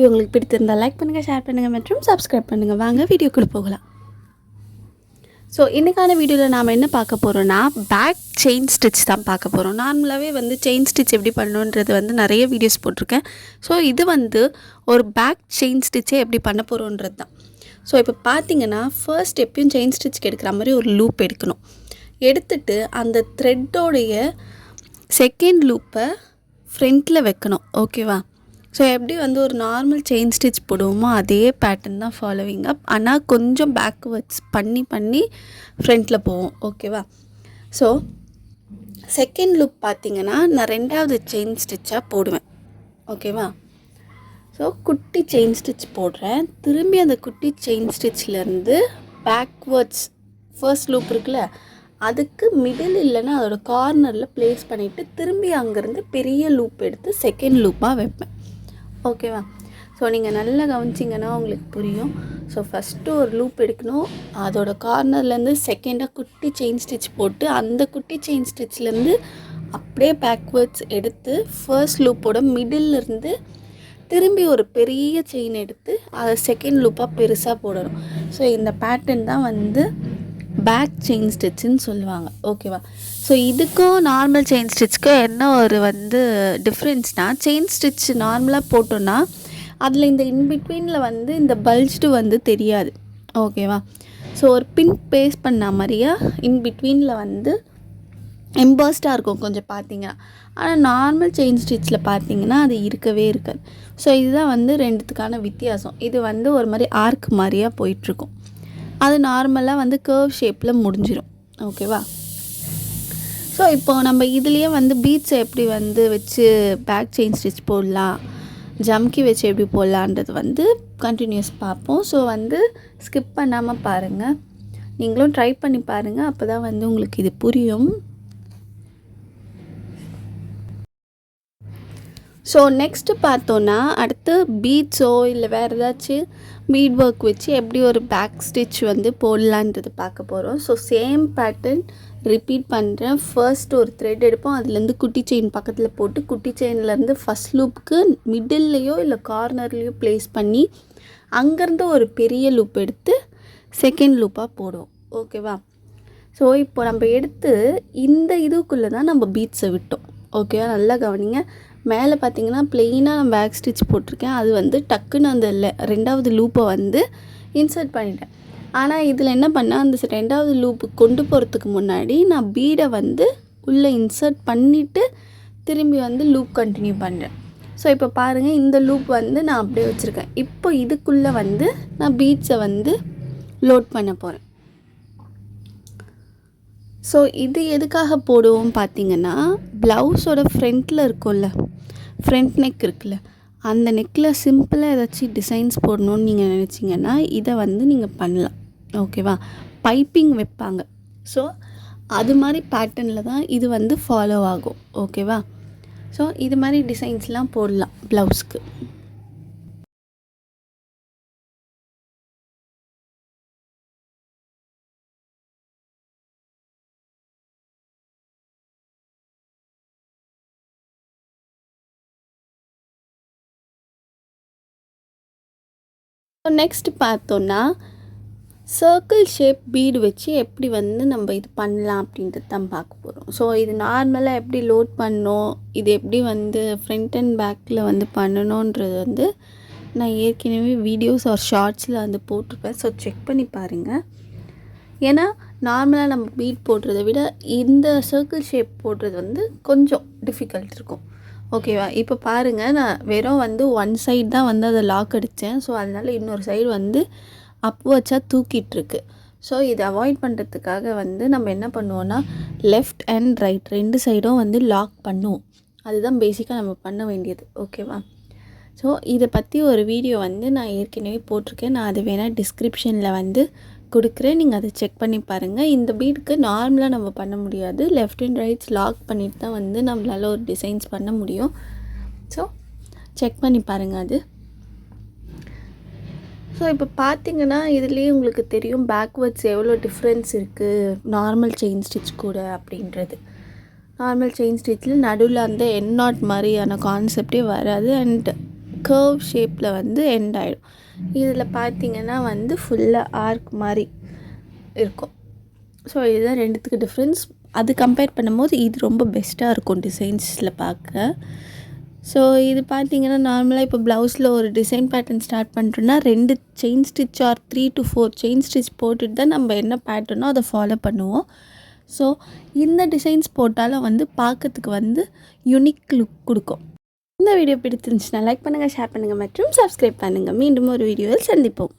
உங்களுக்கு பிடித்திருந்தால் லைக் பண்ணுங்கள், ஷேர் பண்ணுங்கள் மற்றும் சப்ஸ்கிரைப் பண்ணுங்கள். வாங்க வீடியோக்குள்ளே போகலாம். ஸோ இன்றைக்கான வீடியோவில் நாம் என்ன பார்க்க போகிறோன்னா, பேக் செயின் ஸ்டிச் தான் பார்க்க போகிறோம். நார்மலாகவே செயின் ஸ்டிச் எப்படி பண்ணணுன்றது நிறைய வீடியோஸ் போட்டிருக்கேன். ஸோ இது ஒரு பேக் செயின் ஸ்டிச்சே எப்படி பண்ண போகிறோன்றது தான். ஸோ இப்போ பார்த்தீங்கன்னா, ஃபர்ஸ்ட் எப்பயும் செயின் ஸ்டிச்சுக்கு எடுக்கிற மாதிரி ஒரு லூப் எடுக்கணும். எடுத்துட்டு அந்த த்ரெட்டோடைய செகண்ட் லூப்பை ஃப்ரண்ட்டில் வைக்கணும். ஓகேவா? ஸோ எப்படி ஒரு நார்மல் செயின் ஸ்டிச் போடுவோமோ அதே பேட்டர்ன் தான் ஃபாலோவிங் அப். ஆனால் கொஞ்சம் பேக்வேர்ட்ஸ் பண்ணி ஃப்ரண்ட்டில் போவோம். ஓகேவா? ஸோ செகண்ட் லூப் பார்த்திங்கன்னா நான் ரெண்டாவது செயின் ஸ்டிச்சாக போடுவேன். ஓகேவா? ஸோ குட்டி செயின் ஸ்டிச் போடுறேன். திரும்பி அந்த குட்டி செயின் ஸ்டிச்லேருந்து பேக்வேர்ட்ஸ் ஃபர்ஸ்ட் லூப் இருக்குல்ல, அதுக்கு மிடில் இல்லைன்னா அதோட கார்னரில் ப்ளேஸ் பண்ணிவிட்டு திரும்பி அங்கேருந்து பெரிய லூப் எடுத்து செகண்ட் லூப்பாக வைப்பேன். ஓகேவா? ஸோ நீங்கள் நல்லா கவனிச்சிங்கன்னா உங்களுக்கு புரியும். ஸோ ஃபஸ்ட்டு ஒரு லூப் எடுக்கணும். அதோட கார்னர்லேருந்து செகண்டாக குட்டி செயின் ஸ்டிச் போட்டு அந்த குட்டி செயின் ஸ்டிச்லேருந்து அப்படியே பேக்வேர்ட்ஸ் எடுத்து ஃபர்ஸ்ட் லூப்போட மிடில்லேருந்து திரும்பி ஒரு பெரிய செயின் எடுத்து அதை செகண்ட் லூப்பாக பெருசாக போடணும். ஸோ இந்த பேட்டர்ன் தான் பேக் செயின் ஸ்டிச்சுன்னு சொல்லுவாங்க. ஓகேவா? ஸோ இதுக்கும் நார்மல் செயின் ஸ்டிச்சுக்கும் என்ன ஒரு டிஃப்ரென்ஸ்னால், செயின் ஸ்டிச் நார்மலாக போட்டோன்னா அதில் இந்த இன்பிட்வீனில் இந்த பல்ஜ்டு தெரியாது. ஓகேவா? ஸோ ஒரு பின் பேஸ்ட் பண்ண மாதிரியா இன்பிட்வீனில் எம்பர்ஸ்டாக இருக்கும் கொஞ்சம் பார்த்தீங்கன்னா. ஆனால் நார்மல் செயின் ஸ்டிச்சில் பார்த்தீங்கன்னா அது இருக்கவே இருக்காது. ஸோ இதுதான் ரெண்டுத்துக்கான வித்தியாசம். இது ஒரு மாதிரி ஆர்க் மாதிரியாக போயிட்டுருக்கும். அது நார்மலாக கர்வ் ஷேப்பில் முடிஞ்சிடும். ஓகேவா? ஸோ இப்போது நம்ம இதுலேயே பீட்ஸை எப்படி வச்சு பேக் செயின் ஸ்டிச் போடலாம், ஜம்கி வச்சு எப்படி போடலான்றது கண்டினியூஸ் பார்ப்போம். ஸோ ஸ்கிப் பண்ணாமல் பாருங்கள். நீங்களும் ட்ரை பண்ணி பாருங்கள். அப்போ தான் உங்களுக்கு இது புரியும். ஸோ நெக்ஸ்ட்டு பார்த்தோன்னா, அடுத்து பீட்ஸோ இல்லை வேறு ஏதாச்சும் பீட் ஒர்க் வச்சு எப்படி ஒரு பேக் ஸ்டிச் போடலான்றது பார்க்க போகிறோம். ஸோ சேம் பேட்டர்ன் ரிப்பீட் பண்ணுறேன். ஃபர்ஸ்ட் ஒரு த்ரெட் எடுப்போம். அதுலேருந்து குட்டி செயின் பக்கத்தில் போட்டு குட்டி செயின்லேருந்து ஃபஸ்ட் லூப்புக்கு மிடில்லையோ இல்லை கார்னர்லேயோ ப்ளேஸ் பண்ணி அங்கேருந்து ஒரு பெரிய லூப் எடுத்து செகண்ட் லூப்பாக போடுவோம். ஓகேவா? ஸோ இப்போ நம்ம எடுத்து இந்த இதுக்குள்ளே தான் நம்ம பீட்ஸை விட்டோம். ஓகேவா? நல்லா கவனிங்க. மேலே பார்த்தீங்கன்னா ப்ளெயினாக நான் பேக் ஸ்டிச் போட்டிருக்கேன். அது டக்குன்னு அந்த ரெண்டாவது லூப்பை இன்சர்ட் பண்ணிட்டேன். ஆனால் இதில் என்ன பண்ணால், அந்த ரெண்டாவது லூப்பு கொண்டு போகிறதுக்கு முன்னாடி நான் பீடை உள்ளே இன்சர்ட் பண்ணிவிட்டு திரும்பி லூப் கண்டினியூ பண்ணுறேன். ஸோ இப்போ பாருங்கள், இந்த லூப் நான் அப்படியே வச்சுருக்கேன். இப்போ இதுக்குள்ளே நான் பீட்ஸை லோட் பண்ண போகிறேன். ஸோ இது எதுக்காக போடுவோம் பார்த்தீங்கன்னா, ப்ளவுஸோட ஃப்ரண்ட்டில் இருக்கும்ல, ஃப்ரண்ட் நெக் இருக்குல்ல, அந்த நெக்கில் சிம்பிளாக ஏதாச்சும் டிசைன்ஸ் போடணுன்னு நீங்கள் நினச்சிங்கன்னா இதை நீங்கள் பண்ணலாம். ஓகேவா? பைப்பிங் வைப்பாங்க. ஸோ அது மாதிரி பேட்டர்னில் தான் இது ஃபாலோ ஆகும். ஓகேவா? ஸோ இது மாதிரி டிசைன்ஸ்லாம் போடலாம் ப்ளவுஸ்க்கு. நெக்ஸ்ட் பார்த்தோன்னா, சர்க்கிள் ஷேப் பீடு வச்சு எப்படி நம்ம இது பண்ணலாம் அப்படின்றது தான் பார்க்க போகிறோம். ஸோ இது நார்மலாக எப்படி லோட் பண்ணணும், இது எப்படி ஃப்ரண்ட் அண்ட் பேக்கில் பண்ணணுன்றது நான் ஏற்கனவே வீடியோஸ் ஆர் ஷார்ட்ஸில் போட்டிருப்பேன். ஸோ செக் பண்ணி பாருங்கள். ஏன்னா நார்மலாக நம்ம பீட் போடுறத விட இந்த சர்க்கிள் ஷேப் போடுறது கொஞ்சம் டிஃபிகல்ட் இருக்கும். ஓகேவா? இப்போ பாருங்கள், நான் வெறும் ஒன் சைடு தான் அதை லாக் அடித்தேன். ஸோ அதனால் இன்னொரு சைடு அப்வர்ட்ஸாக தூக்கிட்டுருக்கு. ஸோ இதை அவாய்ட் பண்ணுறதுக்காக நம்ம என்ன பண்ணுவோன்னா, லெஃப்ட் அண்ட் ரைட் ரெண்டு சைடும் லாக் பண்ணுவோம். அதுதான் பேசிக்காக நம்ம பண்ண வேண்டியது. ஓகேவா? ஸோ இதை பற்றி ஒரு வீடியோ நான் ஏற்கனவே போட்டிருக்கேன். நான் அது வேணால் டிஸ்கிரிப்ஷனில் கொடுக்குறேன். நீங்கள் அதை செக் பண்ணி பாருங்கள். இந்த பீடுக்கு நார்மலாக நம்ம பண்ண முடியாது. லெஃப்ட் அண்ட் ரைட்ஸ் லாக் பண்ணிட்டு தான் நம்மளால் ஒரு டிசைன்ஸ் பண்ண முடியும். ஸோ செக் பண்ணி பாருங்கள் அது. ஸோ இப்போ பார்த்தீங்கன்னா இதுலேயே உங்களுக்கு தெரியும் பேக்வேர்ட்ஸ் எவ்வளோ டிஃப்ரென்ஸ் இருக்குது நார்மல் செயின் ஸ்டிச் கூட அப்படின்றது. நார்மல் செயின் ஸ்டிச்சில் நடுவில் அந்த என் நாட் மாதிரியான கான்செப்டே வராது. அண்ட் கர்வ் ஷேப்பில் வந்து எண்ட் ஆகிடும். இதில் பார்த்திங்கன்னா வந்து ஃபுல்லாக ஆர்க் மாதிரி இருக்கும். ஸோ இதுதான் ரெண்டுத்துக்கு டிஃப்ரென்ஸ். அது கம்பேர் பண்ணும்போது இது ரொம்ப பெஸ்ட்டாக இருக்கும் டிசைன்ஸில் பார்க்க. ஸோ இது பார்த்திங்கன்னா நார்மலாக இப்போ ப்ளவுஸில் ஒரு டிசைன் பேட்டர்ன் ஸ்டார்ட் பண்ணுறோன்னா 2 chain stitch or 3 to 4 chain stitch போட்டுட்டு தான் நம்ம என்ன பேட்டர்னோ அதை ஃபாலோ பண்ணுவோம். ஸோ இந்த டிசைன்ஸ் போட்டாலும் வந்து பார்க்கறதுக்கு வந்து யூனிக் லுக் கொடுக்கும். இந்த வீடியோ பிடிச்சிருந்துச்சுன்னா லைக் பண்ணுங்கள், ஷேர் பண்ணுங்கள் மற்றும் சப்ஸ்கிரைப் பண்ணுங்கள். மீண்டும் ஒரு வீடியோவில் சந்திப்போம்.